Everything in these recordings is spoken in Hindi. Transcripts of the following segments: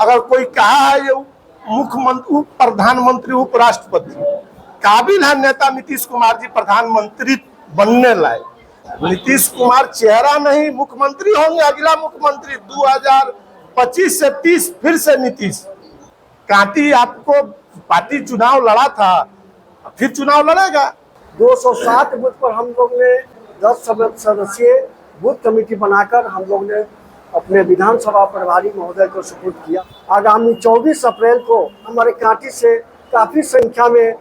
अगर कोई कहा है ये मुख्यमंत्री, प्रधानमंत्री, उपराष्ट्रपति, काबिल है नेता नीतीश कुमार जी प्रधानमंत्री बनने लायक। नीतीश कुमार चेहरा नहीं, मुख्यमंत्री होंगे, अगला मुख्यमंत्री 2025 से 30 फिर से नीतीश। कांटी आपको पार्टी चुनाव लड़ा था, फिर चुनाव लड़ेगा। 207 बूथ पर हम लोग ने 10 सदस्यीय बूथ कमेटी बनाकर हम लोग ने अपने विधानसभा प्रभारी महोदय को सुपुर्द किया। आगामी 24 अप्रैल को हमारे कांटी से काफ़ी संख्या में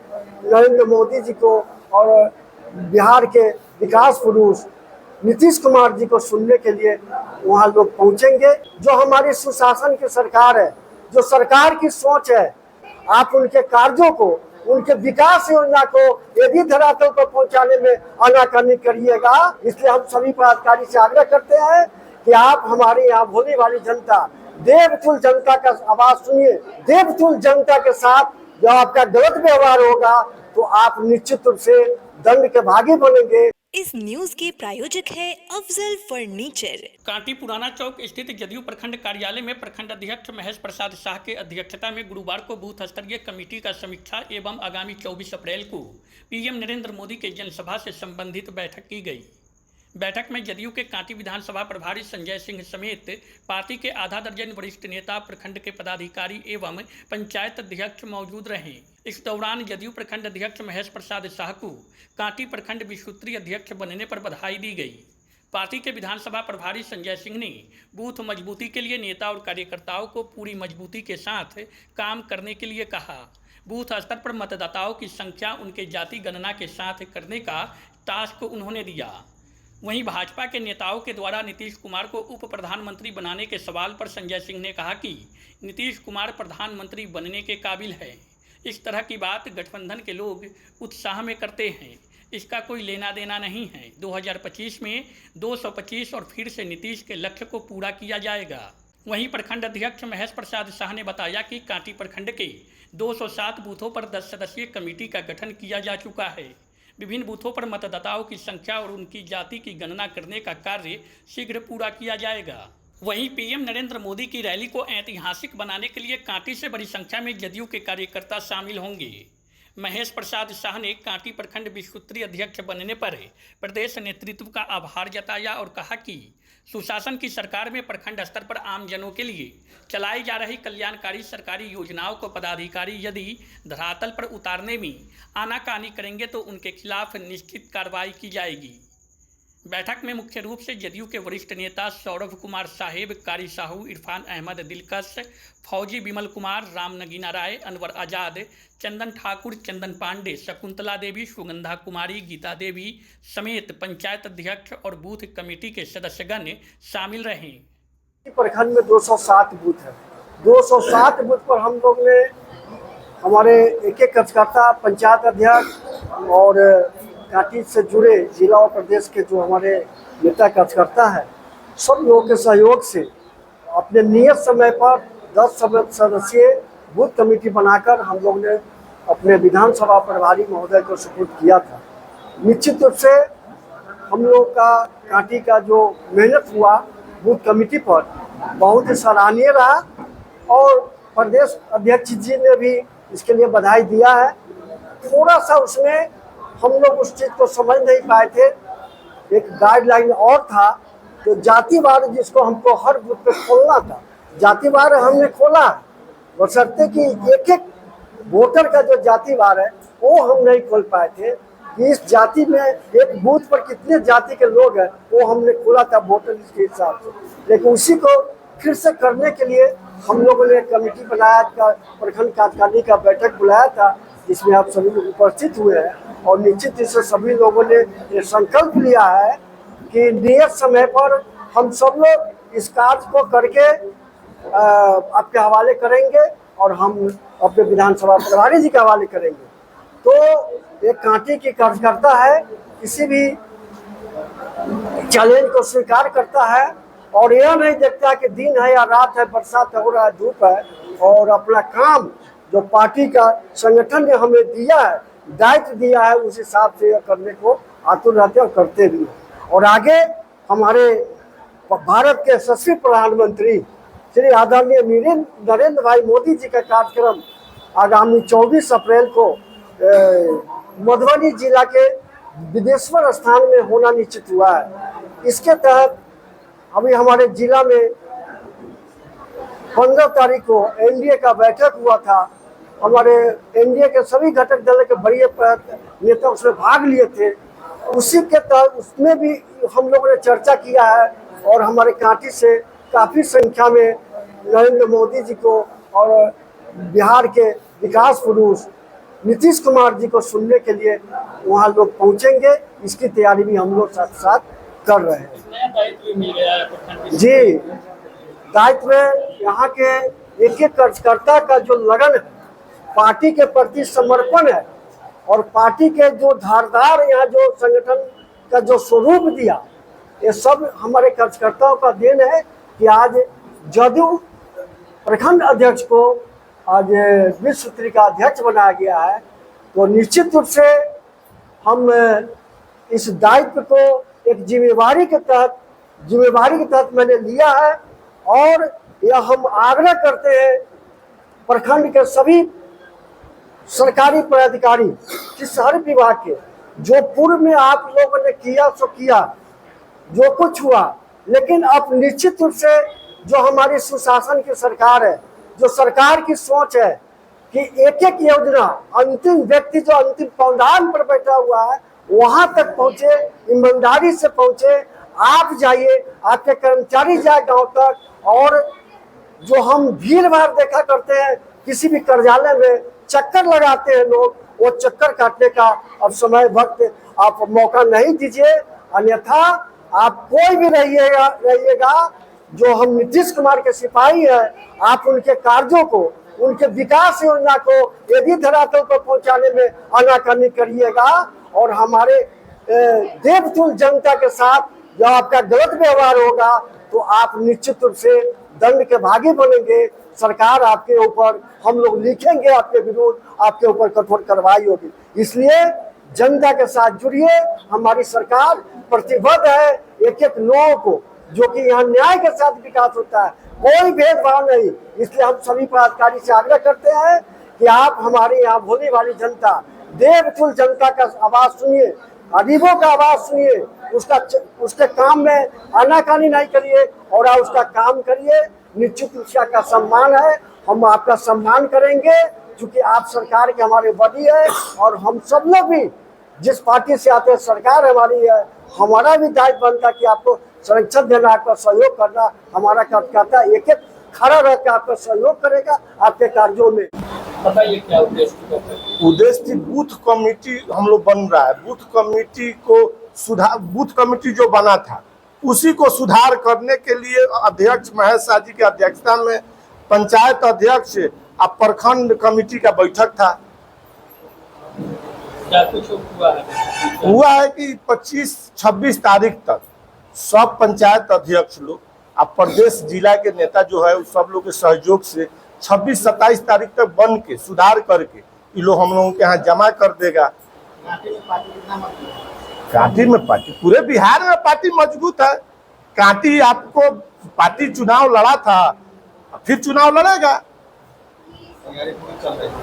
नरेंद्र मोदी जी को और बिहार के विकास पुरुष नीतीश कुमार जी को सुनने के लिए वहाँ लोग पहुँचेंगे। जो हमारी सुशासन की सरकार है, जो सरकार की सोच है, आप उनके कार्यों को, उनके विकास योजना को यदि धरातल पर पहुंचाने में आनाकानी करिएगा। इसलिए हम सभी पदाधिकारी से आग्रह करते हैं कि आप हमारे यहाँ भोली वाली जनता, देवतुल जनता का आवाज सुनिए। देवतुल जनता के साथ जब आपका गलत व्यवहार होगा तो आप निश्चित रूप से दंड के भागी बनेंगे। इस न्यूज के प्रायोजक है अफजल फर्नीचर। कांटी पुराना चौक स्थित जदयू प्रखंड कार्यालय में प्रखंड अध्यक्ष महेश प्रसाद शाह के अध्यक्षता में गुरुवार को बूथ स्तरीय कमेटी का समीक्षा एवं आगामी 24 अप्रैल को पीएम नरेंद्र मोदी के जनसभा से संबंधित बैठक की गई। बैठक में जदयू के कांटी विधानसभा प्रभारी संजय सिंह समेत पार्टी के आधा दर्जन वरिष्ठ नेता, प्रखंड के पदाधिकारी एवं पंचायत अध्यक्ष मौजूद रहे। इस दौरान जदयू प्रखंड अध्यक्ष महेश प्रसाद शाह को कांटी प्रखंड विसूत्री अध्यक्ष बनने पर बधाई दी गई। पार्टी के विधानसभा प्रभारी संजय सिंह ने बूथ मजबूती के लिए नेता और कार्यकर्ताओं को पूरी मजबूती के साथ काम करने के लिए कहा। बूथ स्तर पर मतदाताओं की संख्या उनके जाति गणना के साथ करने का टास्क उन्होंने दिया। वहीं भाजपा के नेताओं के द्वारा नीतीश कुमार को उप प्रधानमंत्री बनाने के सवाल पर संजय सिंह ने कहा कि नीतीश कुमार प्रधानमंत्री बनने के काबिल है। इस तरह की बात गठबंधन के लोग उत्साह में करते हैं, इसका कोई लेना देना नहीं है। 2025 में 225 और फिर से नीतीश के लक्ष्य को पूरा किया जाएगा। वहीं प्रखंड अध्यक्ष महेश प्रसाद शाह ने बताया कि कांटी प्रखंड के 207 बूथों पर 10 सदस्यीय कमेटी का गठन किया जा चुका है। विभिन्न बूथों पर मतदाताओं की संख्या और उनकी जाति की गणना करने का कार्य शीघ्र पूरा किया जाएगा। वहीं पीएम नरेंद्र मोदी की रैली को ऐतिहासिक बनाने के लिए कांटी से बड़ी संख्या में जदयू के कार्यकर्ता शामिल होंगे। महेश प्रसाद शाह ने कांटी प्रखंड विसूत्री अध्यक्ष बनने पर प्रदेश नेतृत्व का आभार जताया और कहा कि सुशासन की सरकार में प्रखंड स्तर पर आमजनों के लिए चलाई जा रही कल्याणकारी सरकारी योजनाओं को पदाधिकारी यदि धरातल पर उतारने में आनाकानी करेंगे तो उनके खिलाफ निश्चित कार्रवाई की जाएगी। बैठक में मुख्य रूप से जदयू के वरिष्ठ नेता सौरभ कुमार साहेब, कारी साहू, इरफान अहमद दिलकश, फौजी विमल कुमार, राम नगीना राय, अनवर आजाद, चंदन ठाकुर, चंदन पांडे, शकुंतला देवी, सुगंधा कुमारी, गीता देवी समेत पंचायत अध्यक्ष और बूथ कमेटी के सदस्यगण शामिल रहे। प्रखंड में 207 बूथ है। 207 बूथ पर हम लोग ने हमारे एक कार्यकर्ता, पंचायत अध्यक्ष और कांटी से जुड़े जिला और प्रदेश के जो हमारे नेता कार्यकर्ता है, सब लोगों के सहयोग से अपने नियत समय पर 10 सदस्यीय बूथ कमेटी बनाकर हम लोग ने अपने विधानसभा प्रभारी महोदय को सुपुर्द किया था। निश्चित रूप से हम लोग का कांटी का जो मेहनत हुआ बूथ कमेटी पर बहुत ही सराहनीय रहा और प्रदेश अध्यक्ष जी ने भी इसके लिए बधाई दिया है। थोड़ा सा उसमें हम लोग उस चीज़ को समझ नहीं पाए थे। एक गाइडलाइन और था जो जातिवार, जिसको हमको हर बूथ पे खोलना था, जातिवार हमने खोला, बशर्ते कि एक एक वोटर का जो जातिवार है वो हम नहीं खोल पाए थे कि इस जाति में एक बूथ पर कितने जाति के लोग हैं, वो हमने खोला था वोटर लिस्ट के हिसाब से। लेकिन उसी को फिर से करने के लिए हम लोगों ने कमेटी बनाया, प्रखंड कार्यकारिणी का बैठक बुलाया था, जिसमें आप सभी लोग उपस्थित हुए हैं और निश्चित रूप से सभी लोगों ने ये संकल्प लिया है कि नियत समय पर हम सब लोग इस कार्य को करके आपके हवाले करेंगे और हम अपने विधानसभा प्रभारी जी के हवाले करेंगे। तो एक कांटी की कार्यकर्ता है, किसी भी चैलेंज को स्वीकार करता है और यह नहीं देखता कि दिन है या रात है, बरसात हो रहा है, धूप है, और अपना काम जो पार्टी का संगठन ने हमें दिया है, दायित्व दिया है, उस हिसाब से करने को आतुर रहते और करते भी हैं। और आगे हमारे भारत के यशस्वी प्रधानमंत्री श्री आदरणीय नरेंद्र भाई मोदी जी का कार्यक्रम आगामी 24 अप्रैल को मधुबनी जिला के विदेश्वर स्थान में होना निश्चित हुआ है। इसके तहत अभी हमारे जिला में 15 तारीख को एनडीए का बैठक हुआ था। हमारे एनडीए के सभी घटक दल के बड़े नेता उसमें भाग लिए थे। उसी के तहत उसमें भी हम लोगों ने चर्चा किया है और हमारे कांटी से काफ़ी संख्या में नरेंद्र मोदी जी को और बिहार के विकास पुरुष नीतीश कुमार जी को सुनने के लिए वहाँ लोग पहुँचेंगे। इसकी तैयारी भी हम लोग साथ साथ कर रहे हैं। नया दायित्व मिल गया है जी, दायित्व यहाँ के एक एक कार्यकर्ता का जो लगन है, पार्टी के प्रति समर्पण है और पार्टी के जो धारदार यहाँ जो संगठन का जो स्वरूप दिया, ये सब हमारे कार्यकर्ताओं का देन है कि आज जदयू प्रखंड अध्यक्ष को आज विश्व सूत्री का अध्यक्ष बनाया गया है। तो निश्चित रूप से हम इस दायित्व को एक जिम्मेवारी के तहत मैंने लिया है और यह हम आग्रह करते हैं प्रखंड के सभी सरकारी पदाधिकारी किस हर विभाग के, जो पूर्व में आप लोगों ने किया सो किया, जो कुछ हुआ, लेकिन अब निश्चित रूप से जो हमारी सुशासन की सरकार है, जो सरकार की सोच है कि एक एक योजना अंतिम व्यक्ति जो अंतिम पावदान पर बैठा हुआ है वहां तक पहुंचे, ईमानदारी से पहुंचे। आप जाइए, आपके कर्मचारी जाए गांव तक। और जो हम भीड़ भाड़ देखा करते हैं किसी भी कार्यालय में चक्कर लगाते हैं लोग, वो चक्कर काटने का अब समय वक्त आप मौका नहीं दीजिए। अन्यथा आप कोई भी रहिएगा जो हम नीतीश कुमार के सिपाही हैं, आप उनके कार्यों को, उनके विकास योजना को यदि धरातल पर पहुंचाने में आनाकानी करिएगा और हमारे देवतुल्य जनता के साथ जो आपका गलत व्यवहार होगा तो आप निश्चित रूप से दंड के भागी बनेंगे। सरकार आपके ऊपर, हम लोग लिखेंगे आपके विरुद्ध, आपके ऊपर कठोर कार्रवाई होगी। इसलिए जनता के साथ जुड़िए। हमारी सरकार प्रतिबद्ध है एक एक लोगों को, जो कि यहाँ न्याय के साथ विकास होता है, कोई भेदभाव नहीं। इसलिए हम सभी पदाधिकारी से आग्रह करते हैं कि आप हमारे यहाँ भोली वाली जनता, देवतुल्य जनता का आवाज सुनिए, गरीबों का आवाज सुनिए, उसके काम में आनाकानी नहीं करिए और आप उसका काम करिए। निश्चित रूप का सम्मान है, हम आपका सम्मान करेंगे क्योंकि आप सरकार के हमारे बड़ी है और हम सब लोग भी जिस पार्टी से आते हैं, सरकार हमारी है, हमारा भी दायित्व बनता है कि आपको संरक्षण देना, आपका सहयोग करना। हमारा कार्यकर्ता एक एक खड़ा रहकर आपका सहयोग करेगा आपके कार्यों में। बताइए क्या उद्देश्य? उद्देश्य बूथ कमेटी हम लोग बन रहा है। बूथ कमेटी को सुधार, बूथ कमेटी जो बना था उसी को सुधार करने के लिए अध्यक्ष महेश शाह जी की अध्यक्षता में पंचायत अध्यक्ष और प्रखंड कमेटी का बैठक था। क्या कुछ हुआ है कि 25-26 तारीख तक सब पंचायत अध्यक्ष लोग और प्रदेश जिला के नेता जो है उस सब लोग के सहयोग से 26-27 तारीख तक बन के सुधार करके ये लोग हम लोगों के यहाँ जमा कर देगा। कांटी में पार्टी पूरे बिहार में पार्टी मजबूत है। कांटी आपको पार्टी चुनाव लड़ा था, फिर चुनाव लड़ेगा।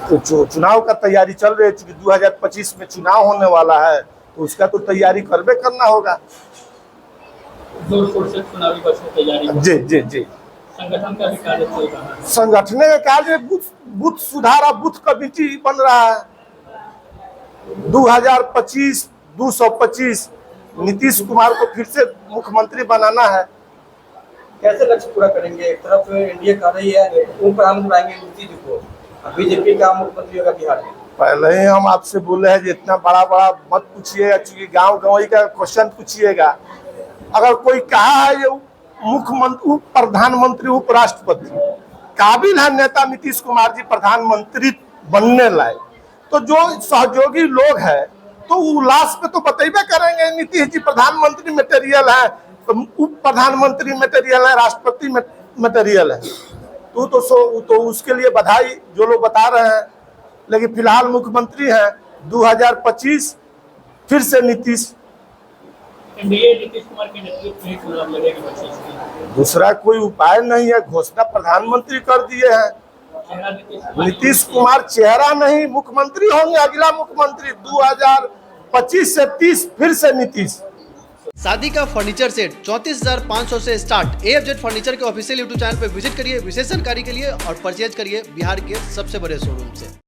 तो चुनाव का तैयारी चल रही है, चूंकि 2025 में चुनाव होने वाला है तो उसका तो तैयारी करबे करना होगा। जोर शोर से चुनावी तैयारी। जी जी जी। संगठन का भी कार्य चल रहा है। संगठन के कार्य बूथ सुधार और बूथ कमेटी बन रहा है। 225 नीतीश कुमार को फिर से मुख्यमंत्री बनाना है। कैसे लक्ष्य पूरा करेंगे? एक तरफ एनडीए कर रही है, ऊपर हम बुलाएंगे नीतीश जी को, बीजेपी का मुख्यमंत्री होगा बिहार में। पहले ही हम आपसे बोले हैं कि इतना बड़ा मत पूछिएगा, चूंकि गाँव गंवई का क्वेश्चन पूछिएगा। अगर कोई कहा है ये मुख्यमंत्री, प्रधानमंत्री, उपराष्ट्रपति काबिल है नेता नीतीश कुमार जी प्रधानमंत्री बनने लायक, तो जो सहयोगी लोग हैं तो उल्लास पे तो बतेबे करेंगे नीतीश जी प्रधानमंत्री मटेरियल है, तो उप प्रधानमंत्री मटेरियल है, राष्ट्रपति मटेरियल है। तो उसके लिए बधाई जो लोग बता रहे हैं। लेकिन फिलहाल मुख्यमंत्री हैं 2025 फिर से नीतीश। एनडीए नीतीश कुमार के नेतृत्व में चुनाव लड़ेगी 25 की। दूसरा कोई उपाय नहीं है, घोषणा प्रधानमंत्री कर दिए हैं। चेहरा नीतीश कुमार चेहरा नहीं, मुख्यमंत्री होंगे, अगला मुख्यमंत्री 2025 से 30 फिर से नीतीश। शादी का फर्नीचर सेट 34,500 से स्टार्ट। AFZ फर्नीचर के ऑफिशियल यूट्यूब चैनल पर विजिट करिए विशेष जानकारी के लिए और परचेज करिए बिहार के सबसे बड़े शोरूम से।